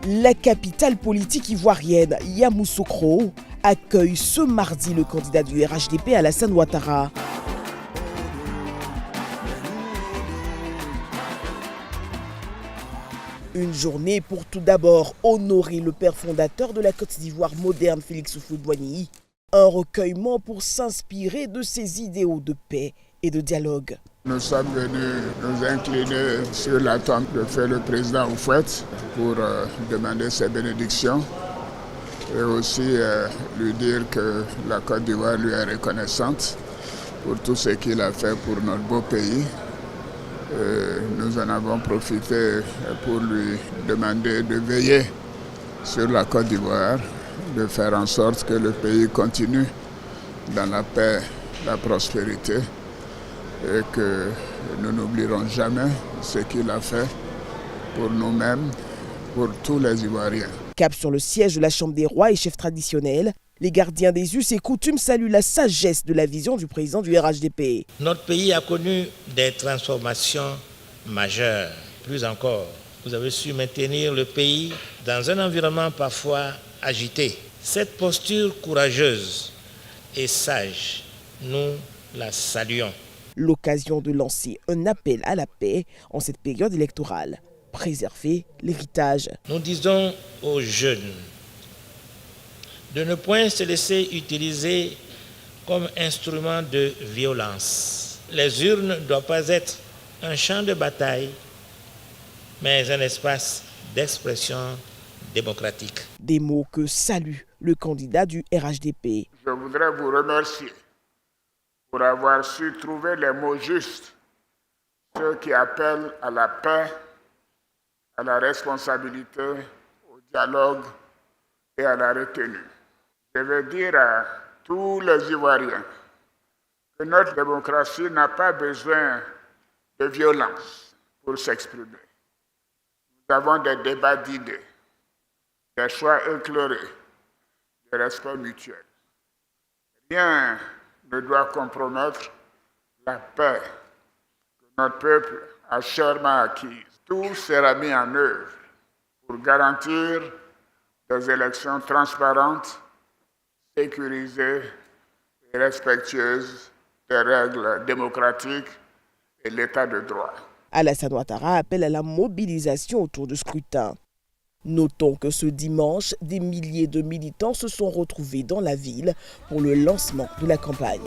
La capitale politique ivoirienne, Yamoussoukro, accueille ce mardi le candidat du RHDP Alassane Ouattara. Une journée pour tout d'abord honorer le père fondateur de la Côte d'Ivoire moderne, Félix Houphouët-Boigny. Un recueillement pour s'inspirer de ses idéaux de paix et de dialogue. Nous sommes venus nous incliner sur la tombe de feu le président Houphouët pour demander ses bénédictions et aussi lui dire que la Côte d'Ivoire lui est reconnaissante pour tout ce qu'il a fait pour notre beau pays. Nous en avons profité pour lui demander de veiller sur la Côte d'Ivoire, de faire en sorte que le pays continue dans la paix, la prospérité et que nous n'oublierons jamais ce qu'il a fait pour nous-mêmes, pour tous les Ivoiriens. Cap sur le siège de la Chambre des rois et chefs traditionnels, les gardiens des us et coutumes saluent la sagesse de la vision du président du RHDP. Notre pays a connu des transformations majeures. Plus encore, vous avez su maintenir le pays dans un environnement parfois agité. Cette posture courageuse et sage, nous la saluons. L'occasion de lancer un appel à la paix en cette période électorale. Préserver l'héritage. Nous disons aux jeunes de ne point se laisser utiliser comme instrument de violence. Les urnes ne doivent pas être un champ de bataille, mais un espace d'expression démocratique. Des mots que salue le candidat du RHDP. Je voudrais vous remercier pour avoir su trouver les mots justes, ceux qui appellent à la paix, à la responsabilité, au dialogue et à la retenue. Je veux dire à tous les Ivoiriens que notre démocratie n'a pas besoin de violence pour s'exprimer. Nous avons des débats d'idées, des choix éclairés, des respect mutuel. Rien ne doit compromettre la paix que notre peuple a chèrement acquise. Tout sera mis en œuvre pour garantir des élections transparentes, sécurisées et respectueuses des règles démocratiques et l'état de droit. Alassane Ouattara appelle à la mobilisation autour du scrutin. Notons que ce dimanche, des milliers de militants se sont retrouvés dans la ville pour le lancement de la campagne.